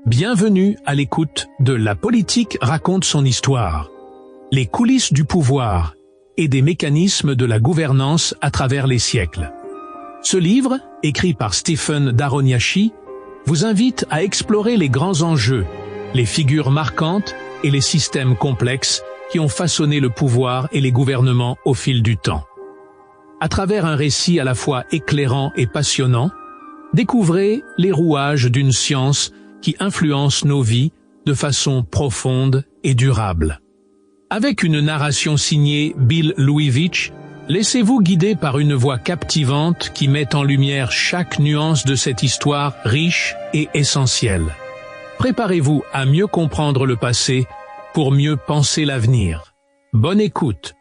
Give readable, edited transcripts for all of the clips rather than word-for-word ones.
Bienvenue à l'écoute de La politique raconte son histoire. Les coulisses du pouvoir et des mécanismes de la gouvernance à travers les siècles. Ce livre, écrit par Stephen Daroniachi, vous invite à explorer les grands enjeux, les figures marquantes et les systèmes complexes qui ont façonné le pouvoir et les gouvernements au fil du temps. À travers un récit à la fois éclairant et passionnant, découvrez les rouages d'une science qui influence nos vies de façon profonde et durable. Avec une narration signée Bill Louisevitch, laissez-vous guider par une voix captivante qui met en lumière chaque nuance de cette histoire riche et essentielle. Préparez-vous à mieux comprendre le passé pour mieux penser l'avenir. Bonne écoute.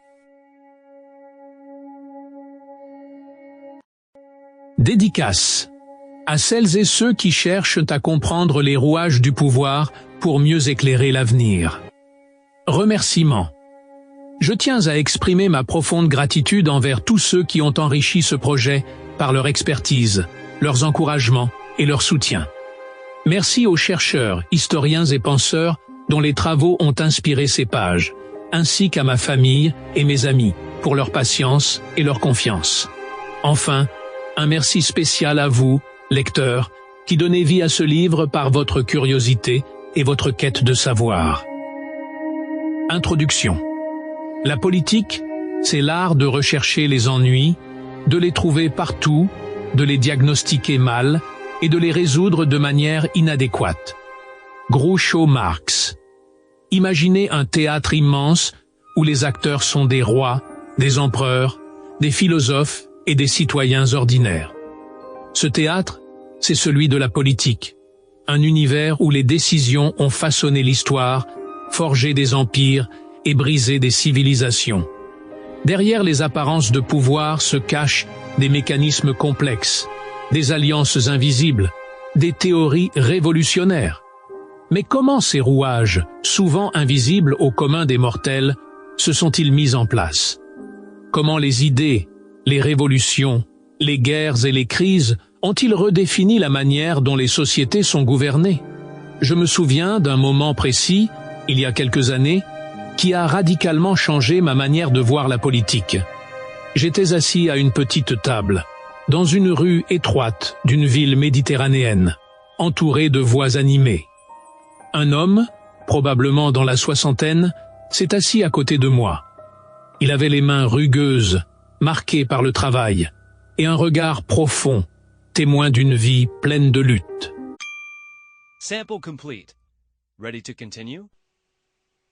Dédicace à celles et ceux qui cherchent à comprendre les rouages du pouvoir pour mieux éclairer l'avenir. Remerciements. Je tiens à exprimer ma profonde gratitude envers tous ceux qui ont enrichi ce projet par leur expertise, leurs encouragements et leur soutien. Merci aux chercheurs, historiens et penseurs dont les travaux ont inspiré ces pages, ainsi qu'à ma famille et mes amis pour leur patience et leur confiance. Enfin, un merci spécial à vous, lecteurs, qui donnez vie à ce livre par votre curiosité et votre quête de savoir. Introduction. La politique, c'est l'art de rechercher les ennuis, de les trouver partout, de les diagnostiquer mal et de les résoudre de manière inadéquate. Groucho Marx. Imaginez un théâtre immense où les acteurs sont des rois, des empereurs, des philosophes et des citoyens ordinaires. Ce théâtre, c'est celui de la politique, un univers où les décisions ont façonné l'histoire, forgé des empires et brisé des civilisations. Derrière les apparences de pouvoir se cachent des mécanismes complexes, des alliances invisibles, des théories révolutionnaires. Mais comment ces rouages, souvent invisibles au commun des mortels, se sont-ils mis en place? Comment les idées, les révolutions, les guerres et les crises ont-ils redéfini la manière dont les sociétés sont gouvernées? Je me souviens d'un moment précis, il y a quelques années, qui a radicalement changé ma manière de voir la politique. J'étais assis à une petite table, dans une rue étroite d'une ville méditerranéenne, entouré de voix animées. Un homme, probablement dans la soixantaine, s'est assis à côté de moi. Il avait les mains rugueuses, marquées par le travail, et un regard profond, témoin d'une vie pleine de luttes. Sample complete. Ready to continue?